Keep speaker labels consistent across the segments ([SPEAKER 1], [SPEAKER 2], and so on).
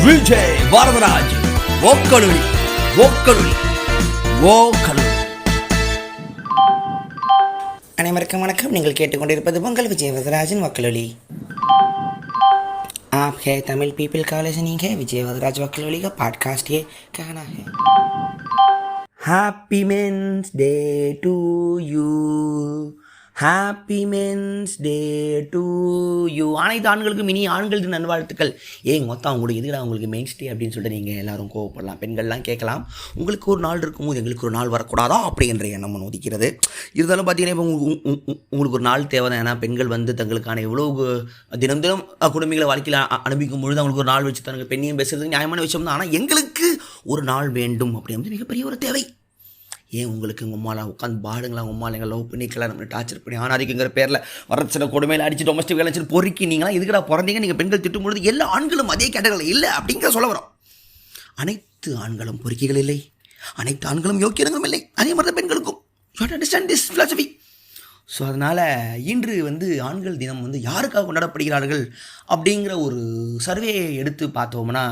[SPEAKER 1] விஜய் வரதராஜ் ஓக்கலுளி ஓக்கலுளி ஓக்கலுளி.
[SPEAKER 2] அனைவருக்கும் வணக்கம். நீங்கள் கேட்டுக்கொண்டிருப்பது உங்கள் விஜய் வரதராஜின் वक्लुली. आप है तमिल पीपल का लिसनिंग है विजय वरदराज वक्लुली का पॉडकास्ट ये कहना है. Happy men's day to you, happy men's day to you. அனைத்து ஆண்களுக்கும் இனி ஆண்கள் தின நல்வாழ்த்துக்கள். மொத்தம் அவங்களுக்கு எதுக்கடா உங்களுக்கு மென்ஸ் டே அப்படின்னு சொல்லிட்டு நீங்கள் எல்லோரும் கோவப்படலாம். பெண்கள்லாம் கேட்கலாம், உங்களுக்கு ஒரு நாள் இருக்கும்போது எங்களுக்கு ஒரு நாள் வரக்கூடாதா அப்படின்ற எண்ணம் உதிக்கிறது. இருந்தாலும் பார்த்தீங்கன்னா இப்போ உங்களுக்கு ஒரு நாள் தேவை தான். ஏன்னா பெண்கள் வந்து தங்களுக்கான எவ்வளோ தினம் தினம் குடும்பங்களை வாழ்க்கையில் அனுபவிக்கும் பொழுது அவங்களுக்கு ஒரு நாள் வச்சு தனக்கு பெண்ணையும் பேசுறதுக்கு நியாயமான விஷயம் தான். ஆனால் எங்களுக்கு ஒரு நாள் வேண்டும் அப்படி வந்து மிகப்பெரிய ஒரு தேவை. உங்களுக்கு உங்கள் அம்மாலாம் உட்காந்து பாடுங்களா, உங்கள் அம்மா எங்கள் லவ் பண்ணிக்கலாம், நம்மளை டார்ச்சர் பண்ணி ஆணாதிக்குங்கிற பேரில் வரச்சின கொடுமையில் அடிச்சு டொமஸ்டிக் வேலை பொறுக்கி நீங்களாம் இதுக்கடா பிறந்தீங்க, நீங்கள் பெண்கள் திட்டும்பொழுது எல்லா ஆண்களும் அதே கேட்டகரி இல்லை அப்படிங்கிற சொல்ல வரோம். அனைத்து ஆண்களும் பொறுக்கிகள் இல்லை, அனைத்து ஆண்களும் யோக்கியங்களும் இல்லை. அதே மாதிரி தான் பெண்களுக்கும். You have to understand this philosophy. So அதனால் இன்று வந்து ஆண்கள் தினம் வந்து யாருக்காக கொண்டாடப்படுகிறார்கள் அப்படிங்கிற ஒரு சர்வேயை எடுத்து பார்த்தோம்னா,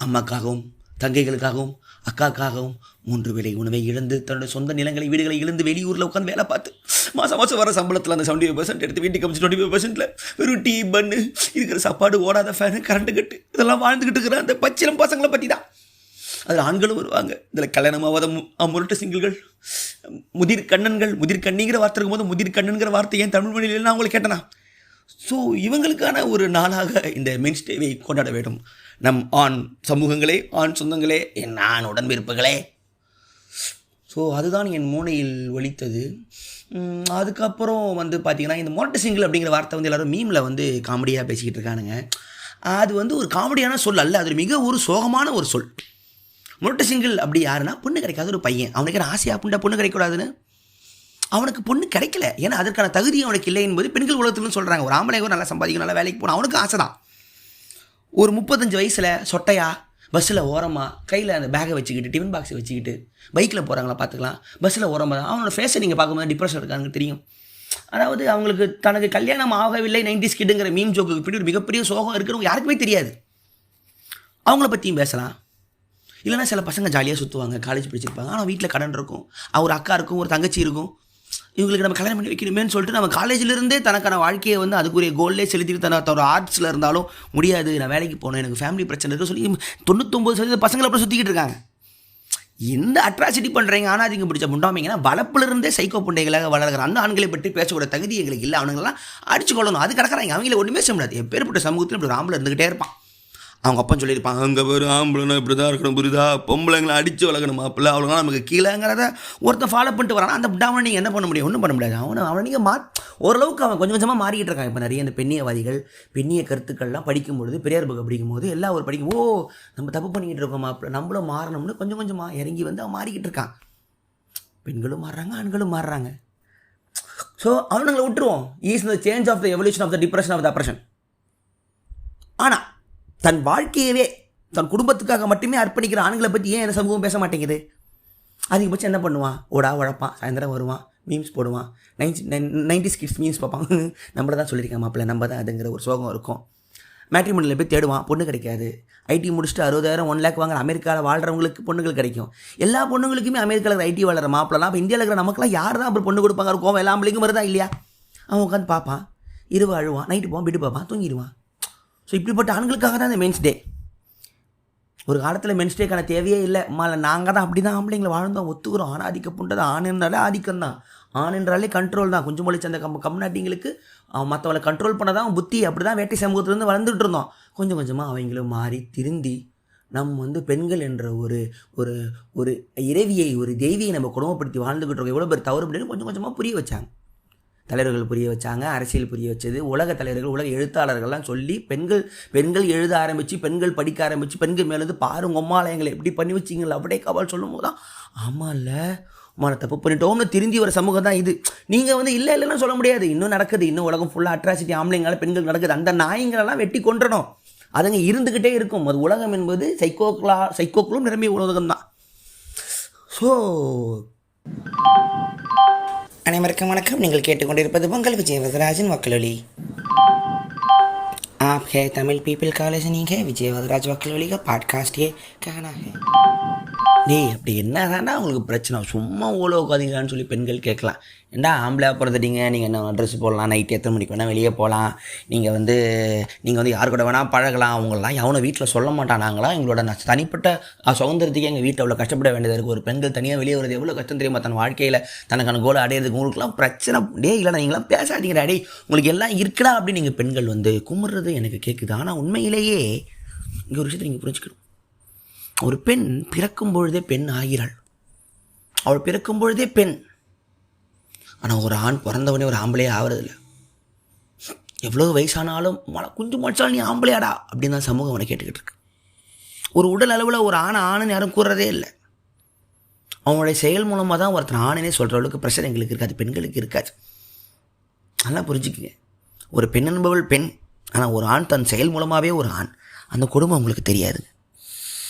[SPEAKER 2] அம்மாக்காகவும் தங்கைகளுக்காகவும் அக்காக்காகவும் 3 வேளை உணவை இழந்து தன்னுடைய சொந்த நிலங்களை வீடுகளை இழந்து வெளியூரில் உட்காந்து வேலை பார்த்து மாதம் வர சம்பளத்தில் அந்த 75% எடுத்து வீட்டுக்கு அமைச்சு 25% வெறும் டீ பன்னு இருக்கிற சாப்பாடு, ஓடாத ஃபேனு, கரண்ட்டு கட்டு இதெல்லாம் வாழ்ந்துக்கிட்டு இருக்கிற அந்த பச்சிலம் பசங்களை பற்றி தான். அதில் ஆண்களும் வருவாங்க. இதில் கல்யாணமாவத முரட்டு சிங்கிள்கள், முதிர் கண்ணிங்கிற வார்த்தை இருக்கும்போது முதிர் கண்ணனுங்கிற வார்த்தை ஏன் தமிழ் மொழியில் நான் அவங்களை கேட்டேனா. ஸோ இவங்களுக்கான ஒரு நாளாக இந்த மென்ஸ் டேவை கொண்டாட வேண்டும். நம் ஆண் சமூகங்களே, ஆண் சொந்தங்களே, என் ஆண் உடன்பிறப்புகளே. ஸோ அதுதான் என் மூளையில் ஒலித்தது. அதுக்கப்புறம் வந்து பார்த்திங்கன்னா, இந்த மொரட்டு சிங்கிள் அப்படிங்கிற வார்த்தை வந்து எல்லோரும் மீமில் வந்து காமெடியாக பேசிக்கிட்டு இருக்கானுங்க. அது வந்து ஒரு காமெடியான சொல் அல்ல, அது மிக ஒரு சோகமான ஒரு சொல். மொரட்டு சிங்கிள் அப்படி யாருன்னா, பொண்ணு கிடைக்காத ஒரு பையன். அவனுக்கு என்ன ஆசையாக புண்டா பொண்ணு கிடைக்கூடாதுன்னு? அவனுக்கு பொண்ணு கிடைக்கல, ஏன்னா அதற்கான தகுதி அவனுக்கு இல்லை என்பது பெண்கள் உலகத்துலன்னு சொல்கிறாங்க. ஒரு ஆம்பளை நல்லா சம்பாதிக்கணும், நல்லா வேலைக்கு போகணும், அவனுக்கு ஆசை தான். ஒரு 35 வயசில் சொட்டையா பஸ்ஸில் ஓரமாக கையில் அந்த பேக்கை வச்சுக்கிட்டு, டிஃபன் பாக்ஸை வச்சுக்கிட்டு பைக்கில் போகிறாங்களா பார்த்துக்கலாம். பஸ்ஸில் ஓரமாக தான் அவனோட ஃபேஸை நீங்கள் பார்க்கும்போது டிப்ரெஷன் இருக்காங்க தெரியும். அதாவது அவங்களுக்கு தனக்கு கல்யாணம் ஆகவில்லை 90s கிட்டுங்கிற மீம் ஜோக்கு இப்படி ஒரு மிகப்பெரிய சோகம் இருக்கிறவங்க யாருக்குமே தெரியாது. அவங்கள பற்றியும் பேசலாம். இல்லைனா சில பசங்க ஜாலியாக சுற்றுவாங்க, காலேஜ் படிச்சிருப்பாங்க, ஆனால் வீட்டில் கடன் இருக்கும், ஒரு அக்கா இருக்கும், ஒரு தங்கச்சி இருக்கும். இவங்களுக்கு நம்ம கல்யாணம் பண்ணி வைக்கணுமேனு சொல்லிட்டு நம்ம காலேஜிலிருந்தே தனக்கான வாழ்க்கையை வந்து அதுக்குரிய கோல்லே செலுத்திட்டு தன்னோட ஆர்ட்ஸில் இருந்தாலும் முடியாது, நான் வேலைக்கு போகணும், எனக்கு ஃபேமிலி பிரச்சனை இருக்குது சொல்லி 99% பசங்களை அப்புறம் சுற்றிக்கிட்டு இருக்காங்க. இந்த அட்ராசிட்டி பண்ணுறீங்க ஆனாதிங்க பிடிச்ச முண்டாமிங்கன்னா வளப்பிலிருந்தே சைக்கோ புண்டைகளாக வளர்கிற அந்த ஆண்களை பற்றி பேசக்கூட தகுதி எங்களுக்கு இல்லை. அவனுங்கெல்லாம் அடிச்சு கொள்ளணும். அது கிடக்கிறாங்க. அவங்கள ஒன்றுமே செய்ய முடியாது. எப்பேற்பட்ட சமூகத்தில் இப்படி ஒரு ஆம்பளை இருந்துக்கிட்டே இருப்பான். அவங்க அப்பா சொல்லியிருப்பாங்க, அங்கே வெறும் ஆம்பளைனா இப்படி தான் இருக்கணும், புரியுதா, பொம்பளைங்களை அடித்து வளர்க்கணும் மாப்பிள்ள, அவ்வளோதான் நமக்கு கீழேங்கிறத ஒருத்தன் ஃபாலோ பண்ணிட்டு வரான். அந்த டாமனை நீங்கள் என்ன பண்ண முடியும்? ஒன்றும் பண்ண முடியாது. அவனை நீங்கள் ஓரளவுக்கு அவன் கொஞ்சம் கொஞ்சமாக மாறிக்கிட்டு இருக்கான். இப்போ நிறைய இந்த பெண்ணியவாதிகள் பெண்ணிய கருத்துக்கள்லாம் படிக்கும்பொழுது, பெரியார் புக் படிக்கும்போது எல்லாம் ஒரு படிக்கும், நம்ம தப்பு பண்ணிக்கிட்டு இருக்கோம் மாப்பிள்ள, நம்மளும் மாறணும்னு கொஞ்சம் கொஞ்சமாக இறங்கி வந்து அவன் மாறிக்கிட்டு இருக்கான். பெண்களும் மாறுறாங்க, ஆண்களும் மாறுறாங்க. ஸோ அவனுங்களை விட்டுருவோம். Is the change of the evolution of the depression of the oppression. ஆனால் தன் வாழ்க்கையவே தன் குடும்பத்துக்காக மட்டுமே அர்ப்பணிக்கிற ஆண்களை பற்றி ஏன் என்ன சமூகம் பேச மாட்டேங்குது? அதிகபட்சம் என்ன பண்ணுவான்? உழைப்பான், சாயந்தரம் வருவான், மீம்ஸ் போடுவான், 90s கிட்ஸ் மீம்ஸ் பார்ப்பான். நம்மள தான் சொல்லியிருக்கேன் மாப்பிள்ளை, நம்ம தான் அதுங்கிற ஒரு சோகம் இருக்கும். மேட்ரிமோனியில் போய் தேடுவான், பொண்ணு கிடைக்காது. ஐடி முடிச்சுட்டு 60,000 1 lakh வாங்குற அமெரிக்காவில் வாழ்கிறவங்களுக்கு பொண்ணுகள் கிடைக்கும். எல்லா பொண்ணுங்களுக்குமே அமெரிக்காவில் இருக்கிற ஐடி வாழ்கிற மாப்பிள்ளலாம் இப்போ இந்தியாவில் இருக்கிற நமக்குலாம் யார் தான் அப்புறம் பொண்ணு கொடுப்பாங்க? இருக்கும் எல்லா பிள்ளைக்கும் வருதா இல்லையா? அவன் உட்காந்து பார்ப்பான், இரவு அழுவான், நைட்டு போவான், விட்டு பார்ப்பான், தூங்கிடுவான். ஸோ இப்படிப்பட்ட ஆண்களுக்காக தான் இந்த மென்ஸ் டே. ஒரு காலத்தில் மென்ஸ் டேக்கான தேவையே இல்லை. நாங்கள் தான் அப்படி தான் ஆம்பளைங்களை வாழ்ந்தோம், ஒத்துக்கிறோம். ஆணாதிக்கப்புண்டது ஆண் என்றாலே ஆதிக்கம் தான், ஆண் என்றாலே கண்ட்ரோல் தான். கொஞ்சம் மொழிச்சு அந்த கம்நாட்டிங்களுக்கு மற்றவங்களை கண்ட்ரோல் பண்ண தான் புத்தி. அப்படி தான் வேட்டை சமூகத்துலேருந்து வளர்ந்துட்டு இருந்தோம். கொஞ்சம் கொஞ்சமாக அவங்களும் மாறி திருந்தி நம்ம வந்து பெண்கள் என்ற ஒரு ஒரு ஒரு இறைவியை, ஒரு தெய்வியை நம்ம குடும்பப்படுத்தி வாழ்ந்துக்கிட்டு இருக்கோம். எவ்வளோ பேர் தவறு அப்படின்னு கொஞ்சம் கொஞ்சமாக புரிய வச்சாங்க. தலைவர்கள் புரிய வச்சாங்க, அரசியல் புரிய வச்சது, உலக தலைவர்கள், உலக எழுத்தாளர்கள்லாம் சொல்லி பெண்கள் எழுத ஆரம்பித்து, பெண்கள் படிக்க ஆரம்பித்து, பெண்கள் மேலேருந்து பாருங்க அம்மாலயங்களை எப்படி பண்ணி வச்சிங்களா அப்படியே கபால் சொல்லும் போது தான் ஆமாம் இல்லை தப்பு பண்ணிட்டோம்னு திருந்தி வர சமூகம் தான் இது. நீங்கள் வந்து இல்லைன்னு சொல்ல முடியாது. இன்னும் நடக்குது, இன்னும் உலகம் ஃபுல்லாக அட்ராசிட்டி ஆம்பளைங்களால் பெண்கள் நடக்குது. அந்த நாய்ங்களெல்லாம் வெட்டி கொன்றணும், அதுங்க இருந்துக்கிட்டே இருக்கும். அது உலகம் என்பது சைக்கோக்களும் நிரம்பிய உலகம் தான். ஸோ அனைவருக்கும் வணக்கம். நீங்கள் கேட்டுக்கொண்டிருப்பது உங்கள் விஜய் வரதராஜின் वक्लुली. आप है तमिल पीपल का लिसनिंग है विजय वदराज वकील का पॉडकास्ट ये कहना है டேய் அப்படி என்ன தாண்டா உங்களுக்கு பிரச்சனை சும்மா ஓலோ உட்காதீங்களான்னு சொல்லி பெண்கள் கேட்கலாம். ஏண்டா ஆம்பளையாக பிறந்துட்டீங்க, நீங்கள் என்ன ட்ரெஸ் போடலாம், நைட்டு எத்தனை மணிக்கு வேணால் வெளியே போகலாம், நீங்கள் வந்து யார் கூட வேணால் பழகலாம், அவங்களெலாம் எவனை வீட்டில் சொல்ல மாட்டான். நாங்களாம் எங்களோட தனிப்பட்ட சுதந்திரத்துக்கு எங்கள் வீட்டில் அவ்வளோ கஷ்டப்பட வேண்டியது இருக்குது. ஒரு பெண்கள் தனியாக வெளியே வருது எவ்வளோ கஷ்டம் தெரியுமா தன் வாழ்க்கையில் தனக்கான கோலை அடையிறதுக்கு. உங்களுக்குலாம் பிரச்சனை டே இல்லைனா நீங்களாம் பேசாதீங்கடா டே உங்களுக்கு எல்லாம் இருக்குடா அப்படின்னு நீங்கள் பெண்கள் வந்து கும்பிட்றது எனக்கு கேட்குது. ஆனால் உண்மையிலேயே இங்கே ஒரு விஷயத்தை நீங்கள் புரிஞ்சுக்கணும். ஒரு பெண் பிறக்கும் பொழுதே பெண் ஆகிறாள். அவள் பிறக்கும் பொழுதே பெண். ஆனால் ஒரு ஆண் பிறந்தவனே ஒரு ஆம்பளையே ஆகிறதில்ல. எவ்வளோ வயசானாலும் கொஞ்சம் மச்சால் நீ ஆம்பளையாடா அப்படின்னு தான் சமூகம் அவனை கேட்டுக்கிட்டு இருக்கு. ஒரு உடல் அளவில் ஒரு ஆணுன்னு யாரும் கூறுறதே இல்லை. அவனுடைய செயல் மூலமாக தான் ஒருத்தர் ஆணுனே சொல்கிற அளவுக்கு ப்ரெஷர் எங்களுக்கு இருக்காது, பெண்களுக்கு இருக்காது. நல்லா புரிஞ்சுக்குங்க. ஒரு பெண் என்பவள் பெண். ஆனால் ஒரு ஆண் தன் செயல் மூலமாகவே ஒரு ஆண். அந்த குடும்பம் உங்களுக்கு தெரியாது.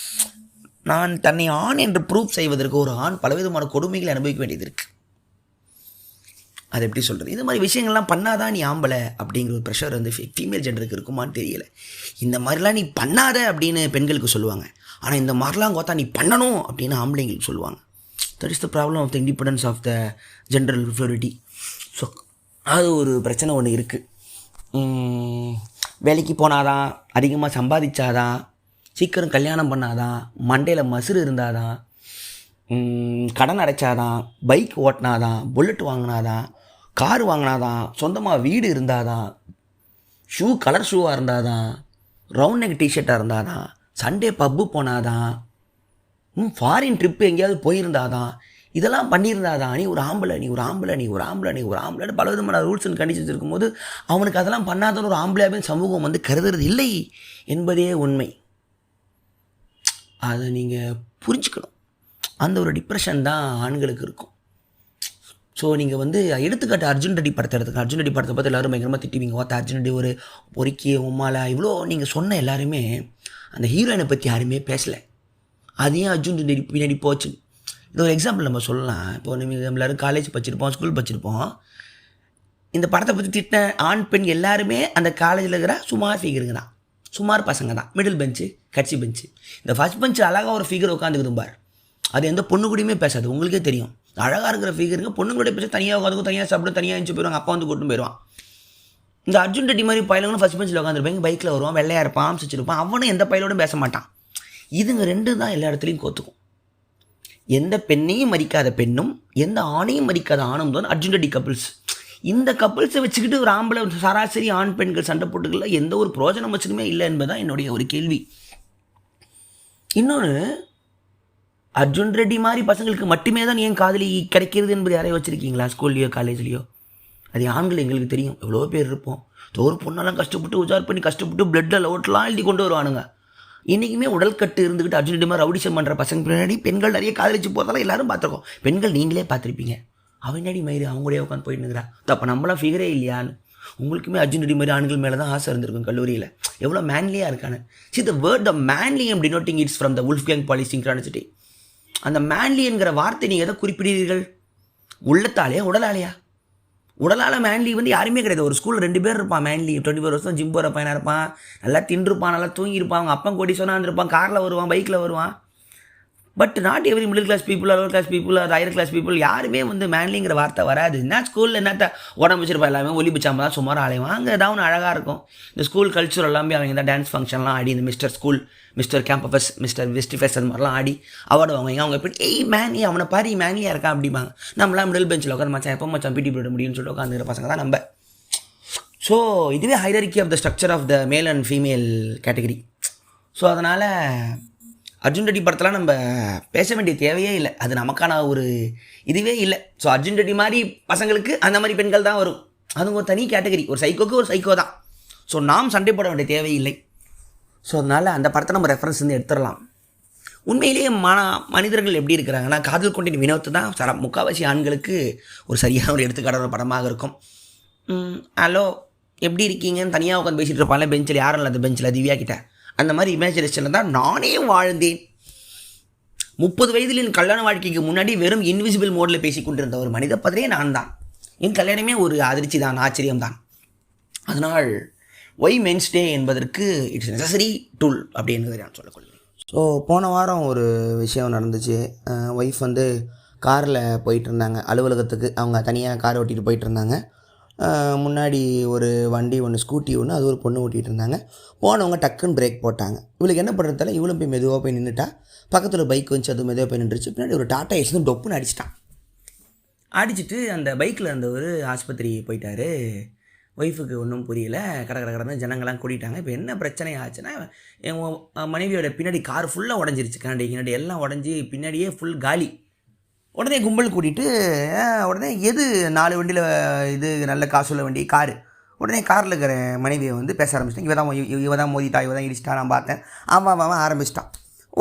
[SPEAKER 2] நான் தன்னை ஆண் என்று ப்ரூவ் செய்வதற்கு ஒரு ஆண் பலவிதமான கொடுமைகளை அனுபவிக்க வேண்டியது இருக்குது. அது எப்படி சொல்கிறது, இது மாதிரி விஷயங்கள்லாம் பண்ணாதான் நீ ஆம்பளை அப்படிங்கிற ஒரு ப்ரெஷர் வந்து ஃபீமேல் ஜெண்டருக்கு இருக்குமான்னு தெரியலை. இந்த மாதிரிலாம் நீ பண்ணாத அப்படின்னு பெண்களுக்கு சொல்லுவாங்க. ஆனால் இந்த மாதிரிலாம் கோத்தா நீ பண்ணணும் அப்படின்னு ஆம்பளைங்களுக்கு சொல்லுவாங்க. That is the problem of the independence of the general fluidity. So அது ஒரு பிரச்சனை ஒன்று இருக்குது. வேலைக்கு போனாதான், அதிகமாக சம்பாதிச்சாதான், சீக்கிரம் கல்யாணம் பண்ணாதான், மண்டையில் மசுறு இருந்தாதான், கடன் அடைச்சாதான், பைக் ஓட்டினாதான், புல்லட் வாங்கினாதான், கார் வாங்கினாதான், சொந்தமாக வீடு இருந்தாதான், ஷூ கலர் ஷூவாக இருந்தாதான், ரவுண்ட் நெக் டிஷர்ட்டாக இருந்தாதான், சண்டே பப்பு போனாதான், ஃபாரின் ட்ரிப்பு எங்கேயாவது போயிருந்தாதான், இதெல்லாம் பண்ணியிருந்தாதான் நீ ஒரு ஆம்பளை, நீ ஒரு ஆம்பளை, நீ ஒரு ஆம்பளை, நீ ஒரு ஆம்பளை பல விதமான ரூல்ஸ் அண்ட் கண்டிஷன்ஸ் இருக்கும்போது அவனுக்கு அதெல்லாம் பண்ணாதன்னு ஒரு ஆம்பளையாவே சமூகம் வந்து கருதுறது இல்லை என்பதே உண்மை. அதை நீங்கள் புரிஞ்சுக்கணும். அந்த ஒரு டிப்ரெஷன் தான் ஆண்களுக்கு இருக்கும். ஸோ நீங்கள் வந்து எடுத்துக்காட்டு அர்ஜுன் ரெட்டி படத்தை எடுத்துக்க. அர்ஜுன் ரெட்டி படத்தை பார்த்து எல்லோரும் பயங்கரமாக திட்டுவீங்க. ஓத்த அர்ஜுன் ரெட்டி ஒரு பொறுக்கி உம்மாலா இவ்வளோ நீங்கள் சொன்ன எல்லாருமே அந்த ஹீரோயினை பற்றி யாருமே பேசலை. அதையும் அர்ஜுன் ரெட்டி பின்னாடி போச்சு. இது ஒரு எக்ஸாம்பிள் நம்ம சொல்லலாம். இப்போ நம்ம எல்லோரும் காலேஜ் படிச்சிருப்போம், ஸ்கூல் படிச்சிருப்போம். இந்த படத்தை பற்றி திட்டின ஆண் பெண் எல்லாருமே அந்த காலேஜில் இருக்கிற சுமார் ஃபிகருங்க தான், சுமார் பசங்க தான். மிடில் பெஞ்சு, கட்சி பெஞ்சு. இந்த ஃபஸ்ட் பெஞ்சு அழகாக ஒரு ஃபிகர் உட்காந்துக்குது பார், அது எந்த பொண்ணு கூடயுமே பேசாது. உங்களுக்கே தெரியும். அழகாக இருக்கிற ஃபிகருங்க பொண்ணு கூட பேச தனியாக உட்காந்துக்கும், தனியாக சாப்பிட்டு தனியாக எழுந்து போயிடுவாங்க. அப்பா வந்து கூட்டு போயிடுவான். இந்த அர்ஜுன் ரெட்டி மாதிரி பயிலங்களும் ஃபஸ்ட் பெஞ்சில் உட்காந்துருப்பாங்க, பைக்கில் வருவான், வெள்ளையாக இருப்பான், ஆம்ஸ் வச்சுருப்பான். அவனும் எந்த பயிலோடும் பேச மாட்டான். இதுங்க ரெண்டு தான் எல்லா இடத்துலையும் கோத்துக்கும். எந்த பெண்ணையும் மதிக்காத பெண்ணும் எந்த ஆணையும் மதிக்காத ஆணும் தான் அர்ஜுன் ரெட்டி கப்பிள்ஸ். இந்த கப்பிள்ஸை வச்சுக்கிட்டு ஒரு ஆம்பளை சராசரி ஆண் பெண்கள் சண்டை போட்டுக்கல எந்த ஒரு பிரோஜனம் வச்சுக்குமே இல்லை என்பதுதான் என்னுடைய ஒரு கேள்வி. இன்னொன்று, அர்ஜுன் ரெட்டி மாதிரி பசங்களுக்கு மட்டுமே தான் ஏன் காதலி கிடைக்கிறது என்பது யாரையும் வச்சுருக்கீங்களா? ஸ்கூல்லையோ காலேஜ்லேயோ? அது ஆண்கள் எங்களுக்கு தெரியும், எவ்வளோ பேர் இருப்போம். ஒரு பொண்ணெல்லாம் கஷ்டப்பட்டு உஜார் பண்ணி கஷ்டப்பட்டு பிளட்டில் ஓட்டலாம் எழுதி கொண்டு வருவானுங்க. இன்றைக்குமே உடல் கட்டு இருந்துக்கிட்டு அர்ஜுன் ரெட்டி மாதிரி ரவுடிசம் பண்ணுற பசங்க பின்னாடி பெண்கள் நிறைய காதலிச்சு போகிறதெல்லாம் எல்லாரும் பார்த்துருக்கோம். பெண்கள் நீங்களே பார்த்துருப்பீங்க. அவனாடி மயிறு அவங்களே உட்காந்து போயிட்டுங்கிறா. அப்போ நம்மளாம் ஃபிகரே இல்லையான்னு. உங்களுக்குமே அர்ஜுன் ரெட்டி மாதிரி ஆண்கள் மேலே தான் ஆசை இருந்திருக்கும் கல்லூரியில். எவ்வளோ மேன்லியாக இருக்கானு. See the word the manly am denoting it's from the Wolfgang polysynchronicity. அந்த மேன்லி என்கிற வார்த்தை நீங்கள் எதை குறிப்பிடுவீர்கள்? உள்ளத்தாலேயா உடலாலேயா? உடலால் மேன்லி வந்து யாருமே கிடையாது. ஒரு ஸ்கூலில் 2 பேர் இருப்பான் மேன்லி. 24 வருஷம் ஜிம் போகிற பையனாக இருப்பான், நல்லா தின்றுப்பான், நல்லா தூங்கியிருப்பான், அவங்க அப்பா கோடி சொன்னா இருந்திருப்பான், காரில் வருவான், பைக்கில் வருவான். But not every middle class people, lower class people, higher class people யாருமே வந்து மேன்லிங்கிற வார்த்தை வராது. என்ன ஸ்கூலில் என்னத்த உடம்பு வச்சிருப்பா, எல்லாமே ஒலி பிச்சாமல் தான் சுமார் ஆலையும். அங்கே ஏதாவது ஒன்று அழகாக இருக்கும். இந்த ஸ்கூல் கல்ச்சர் எல்லாமே அவங்க தான் டான்ஸ் ஃபங்க்ஷன்லாம் ஆடி, இந்த mister school, mister campus, mister வெஸ்டிஃபெஸ் அந்த மாதிரிலாம் ஆடி அவார்டு வாங்குவாங்க. அவங்க எப்படி ஏய் மேனி அவனை பாரு மேன்லியாக இருக்கான் அப்படிம்பாங்க. நம்மளாம் மிடில் பெஞ்சில் உட்காந்து மச்சான் எப்போ மச்சான் பிடி போட முடியும்னு சொல்லிட்டு உட்காந்துக்கிற பசங்க தான் நம்ம. ஸோ இதுவே hierarchy of the structure of the male and female category. So அதனால் அர்ஜுன் ரெட்டி படத்தெல்லாம் நம்ம பேச வேண்டிய தேவையே இல்லை. அது நமக்கான ஒரு இதுவே இல்லை. ஸோ அர்ஜுன் ரெட்டி மாதிரி பசங்களுக்கு அந்த மாதிரி பெண்கள் தான் வரும். அது ஒரு தனி கேட்டகரி. ஒரு சைக்கோக்கு ஒரு சைக்கோ தான். ஸோ நாம் சண்டை போட வேண்டிய தேவையில்லை. ஸோ அதனால் அந்த படத்தை நம்ம ரெஃபரன்ஸ் வந்து எடுத்துடலாம். உண்மையிலேயே மனிதர்கள் எப்படி இருக்கிறாங்கன்னா, காதல் கொண்டின் வினோத்து தான் முக்கால்வாசி ஆண்களுக்கு ஒரு சரியான ஒரு எடுத்துக்காட்டான ஒரு படமாக இருக்கும். ஹலோ எப்படி இருக்கீங்கன்னு தனியாக உட்காந்து பேசிகிட்டு இருப்பாங்க பெஞ்சில். யாரும் இல்லை அந்த பெஞ்சில், திவ்யா கிட்ட. அந்த மாதிரி இமேஜினேஷனில் தான் நானே வாழ்ந்தேன். 30 வயதில் என் கல்யாண வாழ்க்கைக்கு முன்னாடி வெறும் இன்விசிபிள் மோடில் பேசி கொண்டிருந்த ஒரு மனித பதவியே நான் தான். என் கல்யாணமே ஒரு அதிர்ச்சி தான், ஆச்சரியம் தான். அதனால் ஒய் மென்ஸ் டே என்பதற்கு இட்ஸ் நெசசரி டூல் அப்படிங்கிறத நான் சொல்லக்கொள்கிறேன். ஸோ போன வாரம் ஒரு விஷயம் நடந்துச்சு. ஒய்ஃப் வந்து காரில் போயிட்டு இருந்தாங்க அலுவலகத்துக்கு. அவங்க தனியாக கார் ஓட்டிகிட்டு போயிட்டு இருந்தாங்க. முன்னாடி ஒரு வண்டி ஒன்று, ஸ்கூட்டி ஒன்று, அது ஒரு பொண்ணு ஓட்டிகிட்டு இருந்தாங்க. போனவங்க டக்குன்னு பிரேக் போட்டாங்க. இவளுக்கு என்ன பண்ணுறதால இவளும் போய் மெதுவாக போய் நின்றுட்டா. பக்கத்தில் பைக் வந்துச்சு, அது மெதுவாக போய் நின்றுச்சு. பின்னாடி ஒரு டாட்டா ஏசி டொப்புன்னு அடிச்சிட்டான். அடிச்சுட்டு அந்த பைக்கில் இருந்தவர் ஆஸ்பத்திரி போயிட்டார். ஒய்ஃபுக்கு ஒன்றும் புரியல. கடந்து ஜனங்கள்லாம் கூட்டிட்டாங்க. இப்போ என்ன பிரச்சனை ஆச்சுன்னா, என் மனைவியோட பின்னாடி கார் ஃபுல்லாக உடஞ்சிருச்சு. கண்ணாடி எல்லாம் உடஞ்சி பின்னாடியே ஃபுல் காலி. உடனே கும்பல் கூட்டிகிட்டு உடனே எது 4 வண்டியில் இது நல்ல காசுள்ள வண்டி காரு. உடனே காரில் இருக்கிற மனைவியை வந்து பேச ஆரம்பிச்சிட்டேன். இவ தான் மோதிட்டா, இவ தான் இடிச்சிட்டா, நான் பார்த்தேன், ஆமாம் ஆரம்பிச்சிட்டான்.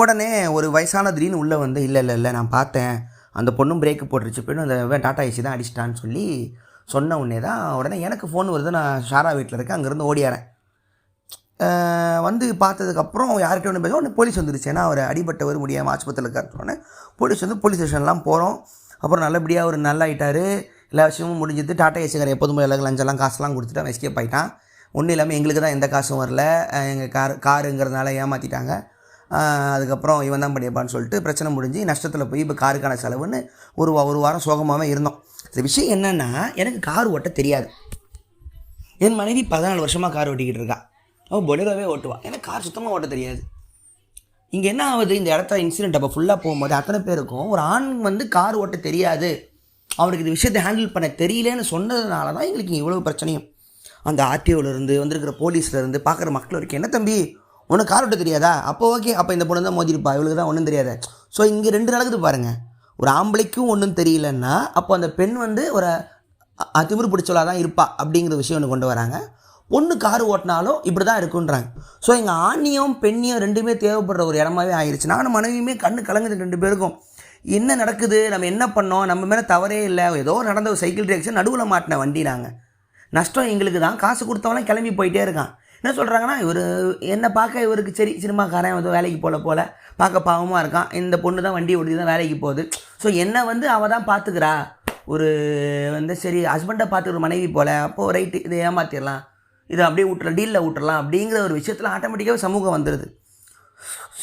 [SPEAKER 2] உடனே ஒரு வயசான திடீர்னு உள்ளே வந்து இல்லை நான் பார்த்தேன், அந்த பொண்ணும் பிரேக்கு போட்டுருச்சு, போய்ட்டு அந்த டாட்டா ஏசி தான் அடிச்சிட்டான்னு சொல்லி சொன்ன உடனே தான் உடனே எனக்கு ஃபோன் வருது. நான் ஷாரா வீட்டில் இருக்கேன். அங்கேருந்து ஓடியாரேன். வந்து பார்த்ததுக்கப்புறம் யார்கிட்ட ஒன்று பேசுவோம், போலீஸ் வந்துருச்சு. ஏன்னா அவர் அடிபட்டவர் முடியாமல் ஆஸ்பத்திரியில் இருக்காருன்னு போலீஸ் வந்து போலீஸ் ஸ்டேஷன்லாம் போகிறோம். அப்புறம் நல்லபடியாக அவர் நல்லாயிட்டார். எல்லா விஷயமும் முடிஞ்சது. டாட்டா ஏசிக்கார எப்போதும் எல்லா லஞ்செல்லாம் காசுலாம் கொடுத்துட்டு அவன் எஸ்கேப் ஆகிட்டான். ஒன்றும் இல்லாமல் எங்களுக்கு தான் எந்த காசும் வரல. எங்கள் காருங்கிறதுனால ஏமாற்றிட்டாங்க. அதுக்கப்புறம் இவன் தான் பண்ணியப்பான்னு சொல்லிட்டு பிரச்சனை முடிஞ்சு நஷ்டத்தில் போய் இப்போ காருக்கான செலவுன்னு ஒரு வாரம் சோகமாகவே இருந்தோம். இந்த விஷயம் என்னென்னா, எனக்கு கார் ஓட்ட தெரியாது. என் மனைவி 14 வருஷமாக கார் ஓட்டிக்கிட்டு இருக்கா. அவள் பொலேரோவே ஓட்டுவாள். எனக்கு கார் சுத்தமாக ஓட்ட தெரியாது. இங்கே என்ன ஆகுது, இந்த இடத்த இன்சிடென்ட் அப்போ ஃபுல்லாக போகும்போது அத்தனை பேருக்கும் ஒரு ஆண் வந்து கார் ஓட்ட தெரியாது, அவருக்கு இந்த விஷயத்தை ஹேண்டில் பண்ண தெரியலேன்னு சொன்னதுனால தான் எங்களுக்கு இவ்வளோ பிரச்சனையும். அந்த ஆர்டிஓலேருந்து வந்திருக்கிற போலீஸ்லேருந்து பார்க்குற மக்கள் வரைக்கும், என்ன தம்பி உனக்கு கார் ஓட்ட தெரியாதா, அப்போ ஓகே, அப்போ இந்த பொண்ணு தான் மோதிருப்பா, இவளுக்கு தான் ஒன்றும் தெரியாது. ஸோ இங்கே 2 நடக்குது பாருங்கள். ஒரு ஆம்பளைக்கும் ஒன்றும் தெரியலன்னா அப்போ அந்த பெண் வந்து ஒரு திமிரு பிடிச்சவளாக தான் இருப்பா அப்படிங்கிற விஷயம் ஒன்று கொண்டு வராங்க. பொண்ணு கார் ஓட்டினாலும் இப்படி தான் இருக்குன்றாங்க. ஸோ எங்கள் ஆணியும் பெண்ணியும் 2மே தேவைப்படுற ஒரு இடமாவே ஆயிடுச்சு. நானும் மனைவியுமே கண்ணு கலங்குது 2 பேருக்கும். என்ன நடக்குது, நம்ம என்ன பண்ணோம், நம்ம மேலே தவறே இல்லை, ஏதோ நடந்த ஒரு சைக்கிள் ரியாக்ஷன், நடுவில் மாட்டின வண்டி, நாங்கள் நஷ்டம் எங்களுக்கு தான். காசு கொடுத்தவங்களாம் கிளம்பி போயிட்டே இருக்கான். என்ன சொல்கிறாங்கன்னா, இவர் என்ன பார்க்க இவருக்கு சரி சினிமாக்காரன் வந்து வேலைக்கு போல பார்க்க பாவமாக இருக்கான், இந்த பொண்ணு தான் வண்டி ஓட்டி தான் வேலைக்கு போகுது. ஸோ என்னை வந்து அவள் தான் பார்த்துக்கிறா, ஒரு வந்து சரி ஹஸ்பண்டை பார்த்துக்கிற மனைவி போல், அப்போது ரைட்டு இதை ஏமாற்றிடலாம், இதை அப்படியே டீலில் விட்டுறலாம் அப்படிங்கிற ஒரு விஷயத்தில் ஆட்டோமேட்டிக்காகவே சமூகம் வந்துடுது.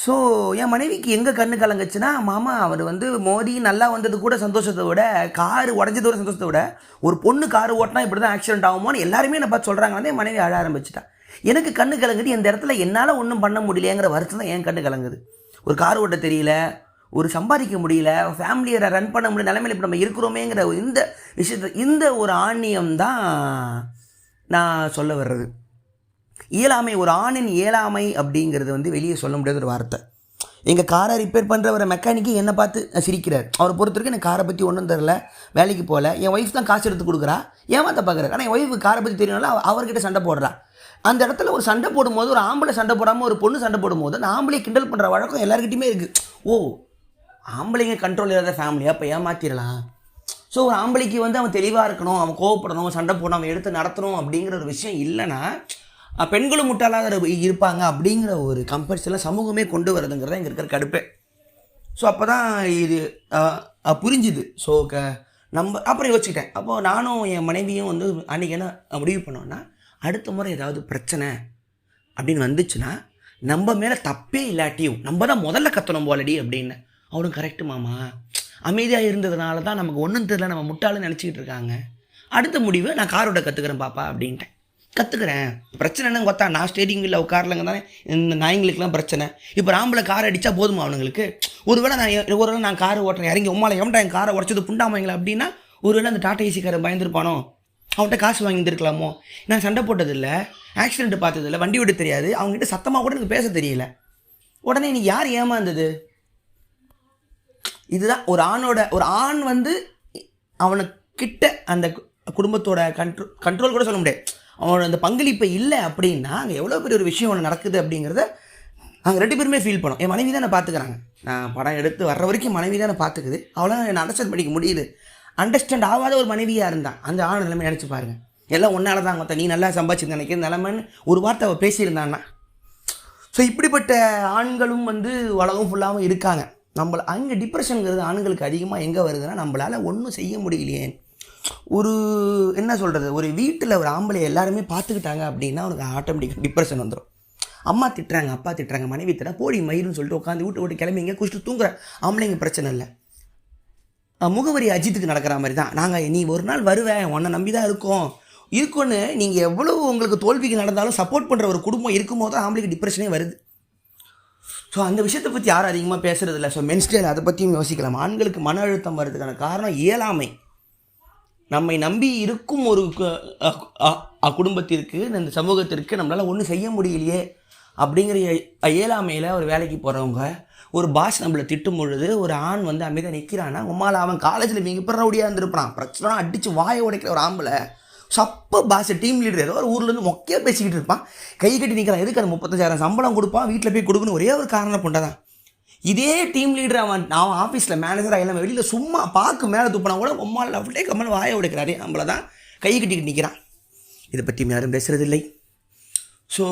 [SPEAKER 2] ஸோ என் மனைவிக்கு எங்கே கண்ணு கலங்குச்சுன்னா, மாமா அவர் வந்து மோதி நல்லா வந்தது கூட சந்தோஷத்தை விட, கார் உடஞ்சதோட சந்தோஷத்தை விட, ஒரு பொண்ணு கார் ஓட்டினா இப்படி தான் ஆக்சிடென்ட் ஆகுமோன்னு எல்லாருமே நான் பார்த்து சொல்கிறாங்கன்னு என் மனைவி அழ ஆரம்பிச்சிட்டா. எனக்கு கண்ணு கலங்குது. இந்த இடத்துல என்னால் ஒன்றும் பண்ண முடியலைங்கிற வருத்தம் தான் என் கண்ணு கலங்குது. ஒரு கார் ஓட்ட தெரியல, ஒரு சம்பாதிக்க முடியல, ஃபேமிலியை ரன் பண்ண முடியல நிலைமையில் இப்போ நம்ம இருக்கிறோமேங்கிற இந்த விஷயத்தை, இந்த ஒரு ஆணியம் தான் நான் சொல்ல வர்றது. இயலாமை, ஒரு ஆணின் இயலாமை அப்படிங்கிறது வந்து வெளியே சொல்ல முடியாத ஒரு வார்த்தை. எங்கள் காரை ரிப்பேர் பண்ணுற ஒரு மெக்கானிக்கு என்னை பார்த்து சிரிக்கிறார். அவரை பொறுத்த வரைக்கும் எனக்கு காரை பற்றி ஒன்றும் தெரில, வேலைக்கு போகல, என் ஒய்ஃப் தான் காசு எடுத்து கொடுக்குறா, ஏமாற்ற பார்க்குறாரு. ஆனால் என் ஒய்ஃபு காரை பற்றி தெரியணும்ல, அவர்கிட்ட சண்டை போடுறா. அந்த இடத்துல ஒரு சண்டை போடும்போது, ஒரு ஆம்பளை சண்டை போடாமல் ஒரு பொண்ணு சண்டை போடும்போது அந்த ஆம்பளை கிண்டல் பண்ணுற வழக்கம் எல்லாருக்கிட்டையுமே இருக்குது. ஓ, ஆம்பளைங்க கண்ட்ரோல் இல்லாத ஃபேமிலியாக அப்போ ஏமாற்றிடலாம். ஸோ ஒரு ஆம்பளைக்கு வந்து அவன் தெளிவாக இருக்கணும், அவன் கோவப்படணும், சண்டை போடணும், அவன் எடுத்து நடத்தணும் அப்படிங்கிற ஒரு விஷயம் இல்லைன்னா பெண்களும் முட்டாளாக இருப்பாங்க அப்படிங்கிற ஒரு கம்பல்சரியில் சமூகமே கொண்டு வரதுங்கிறத இங்கே இருக்கிற கடுப்பே. ஸோ அப்போ தான் இது புரிஞ்சுது. ஸோ நம்ம அப்புறம் யோசிச்சுக்கிட்டேன். அப்போது நானும் என் மனைவியும் வந்து அன்றைக்கி என்ன முடிவு பண்ணோன்னா, அடுத்த முறை ஏதாவது பிரச்சனை அப்படின்னு வந்துச்சுன்னா நம்ம மேலே தப்பே இல்லாட்டியும் நம்ம தான் முதல்ல கத்தணும் போலடி அப்படின்னு. அவனும் கரெக்டு மாமா, அமைதியாக இருந்ததுனால தான் நமக்கு ஒன்றும் தெரியல, நம்ம முட்டாளுன்னு நினச்சிக்கிட்டு இருக்காங்க, அடுத்த முடிவு நான் காரோட கற்றுக்கிறேன் பாப்பா அப்படின்ட்டேன். கற்றுக்கிறேன், பிரச்சனை என்னன்னு பார்த்தா நான் ஸ்டேரிங் வீலில் உட்காரலங்க தானே இந்த நாய்ங்களுக்குலாம் பிரச்சனை. இப்போ ராம்பில் கார் அடித்தா போதுமா அவனுங்களுக்கு? ஒருவேளை நான் கார் ஓட்டுறேன், இறங்கி உமால எவன்டா என் காரை உடச்சது புண்டாமைங்களா அப்படின்னா, ஒருவேளை அந்த டாட்டா ஏசிக்காரன் பயந்துருப்பானோ, அவன்கிட்ட காசு வாங்கியிருந்துருக்கலாமோ. நான் சண்டை போட்டதில்லை, ஆக்சிடென்ட் பார்த்ததில்லை, வண்டி விட தெரியாது, அவங்ககிட்ட சத்தமாக கூட எனக்கு பேச தெரியல. உடனே நீ யார் ஏமாந்தது? இதுதான் ஒரு ஆண் வந்து அவனுக்கிட்ட அந்த குடும்பத்தோட கண்ட்ரோல் கூட சொல்ல முடியாது, அவனோட அந்த பங்களிப்பு இல்லை அப்படின்னா அங்கே எவ்வளோ பெரிய ஒரு விஷயம் ஒன்று நடக்குது அப்படிங்கிறத நாங்கள் 2 பேருமே ஃபீல் பண்ணோம். என் மனைவி தான் நான் பார்த்துக்கிறாங்க, நான் படம் எடுத்து வர்ற வரைக்கும் மனைவி தான் நான் பார்த்துக்குது. அவ்வளோ என்னை அண்டர்ஸ்டாண்ட் பண்ணிக்க முடியுது. அண்டர்ஸ்டாண்ட் ஆகாத ஒரு மனைவியாக இருந்தான் அந்த ஆண் நிலைமை நினச்சி பாருங்கள். எல்லாம் ஒன்றால தான் மொத்தம், நீ நல்லா சம்பாதிச்சு நினைக்கிற நிலைமைன்னு ஒரு வார்த்தை அவள் பேசியிருந்தான்னா. ஸோ இப்படிப்பட்ட ஆண்களும் வந்து உலகம் ஃபுல்லாகவும் இருக்காங்க. அங்கே டிப்ரெஷனுங்கிறது ஆண்களுக்கு அதிகமாக எங்கே வருதுன்னா, நம்மளால் ஒன்றும் செய்ய முடியலையே. ஒரு என்ன சொல்கிறது, ஒரு வீட்டில் ஒரு ஆம்பளை எல்லாருமே பார்த்துக்கிட்டாங்க அப்படின்னா அவனுக்கு ஆட்டோமேட்டிக்காக டிப்ரெஷன் வந்துடும். அம்மா திட்டுறாங்க, அப்பா திட்டுறாங்க, மனைவி திட்டுறா, போடி மயிருன்னு சொல்லிட்டு உட்காந்து வீட்டு விட்டு கிளம்பி எங்கே குடிச்சிட்டு தூங்குற ஆம்பளைங்க பிரச்சனை இல்லை. முகவரி அஜித்துக்கு நடக்கிற மாதிரி தான். நாங்கள் நீ ஒரு நாள் வருவேன், உன்னை நம்பி தான் இருக்கும்னு நீங்கள் எவ்வளோ உங்களுக்கு தோல்விக்கு நடந்தாலும் சப்போர்ட் பண்ணுற ஒரு குடும்பம் இருக்கும்போது தான் ஆம்பளைக்கு டிப்ரெஷனே வருது. ஸோ அந்த விஷயத்தை பற்றி யாரும் அதிகமாக பேசுகிறது இல்லை. ஸோ மென்ஸ்டேல் அதை பற்றியும் யோசிக்கலாம். ஆண்களுக்கு மன அழுத்தம் வர்றதுக்கான காரணம் இயலாமை. நம்மை நம்பி இருக்கும் ஒரு குடும்பத்திற்கு, இந்த சமூகத்திற்கு நம்மளால் ஒன்றும் செய்ய முடியலையே அப்படிங்கிற இயலாமையில் ஒரு வேலைக்கு போகிறவங்க, ஒரு பாஸ் நம்மளை திட்டும் பொழுது ஒரு ஆண் வந்து அமைதியாக நிற்கிறான்னா, உம்மால் அவன் காலேஜில் மிகப்பெரிய ரவுடியாக இருந்திருப்பான், பிரச்சனை அடித்து வாயை உடைக்கிற ஒரு ஆம்பளை சப்ப பாஸ் டீம் லீடர் ஏதோ ஒரு ஊர்லேருந்து மொக்கையாக பேசிக்கிட்டு இருப்பான், கை கட்டி நிற்கிறான். எதுக்கு அது 35,000 சம்பளம் கொடுப்பான், வீட்டில் போய் கொடுக்கணும், ஒரே ஒரு காரணம் கொண்டதான். இதே டீம் லீடர் அவன் ஆஃபீஸில் மேனேஜராக இல்லாமல் வெளியில் சும்மா பார்க்கு மேலே துப்பினா கூட உம்மால் அப்படியே கம்மல் வாயை உடைக்கிறாரே நம்மளை தான் கை கட்டிக்கிட்டு நிற்கிறான். இதை பற்றி யாரும் பேசுகிறதில்லை. ஸோ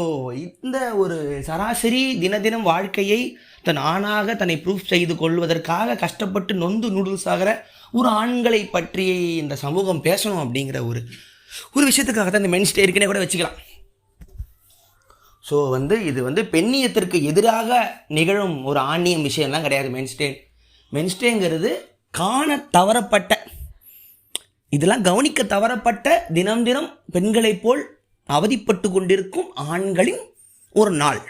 [SPEAKER 2] இந்த ஒரு சராசரி தினம் வாழ்க்கையை தன் ஆணாக தன்னை ப்ரூஃப் செய்து கொள்வதற்காக கஷ்டப்பட்டு நொந்து நூடுல்ஸ் ஆகிற ஒரு ஆண்களை பற்றி இந்த சமூகம் பேசணும் அப்படிங்கிற ஒரு விஷயத்துக்காக தான் இந்த மென்ஸ்டே இருக்குன்னே கூட வச்சுக்கலாம். ஸோ இது பெண்ணியத்திற்கு எதிராக நிகழும் ஒரு ஆண்ணியம் விஷயம்லாம் கிடையாது. மென்ஸ்டேங்கிறது காண தவறப்பட்ட, இதெல்லாம் கவனிக்க தவறப்பட்ட, தினம் பெண்களைப் போல் அவதிப்பட்டு கொண்டிருக்கும் ஆண்களின் ஒரு நாள்.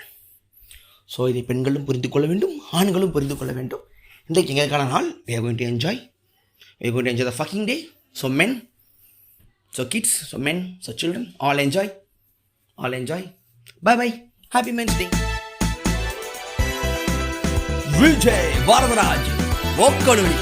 [SPEAKER 2] ஸோ இதை பெண்களும் புரிந்து கொள்ள வேண்டும், ஆண்களும் புரிந்து கொள்ள வேண்டும். இன்றைக்கு எங்களுக்கான நாள். we are going to enjoy the fucking day. So men, so kids, so men, so children, all enjoy. Bye happy men's day.
[SPEAKER 1] Vijay Varadaraj, ஓக்கலுளி.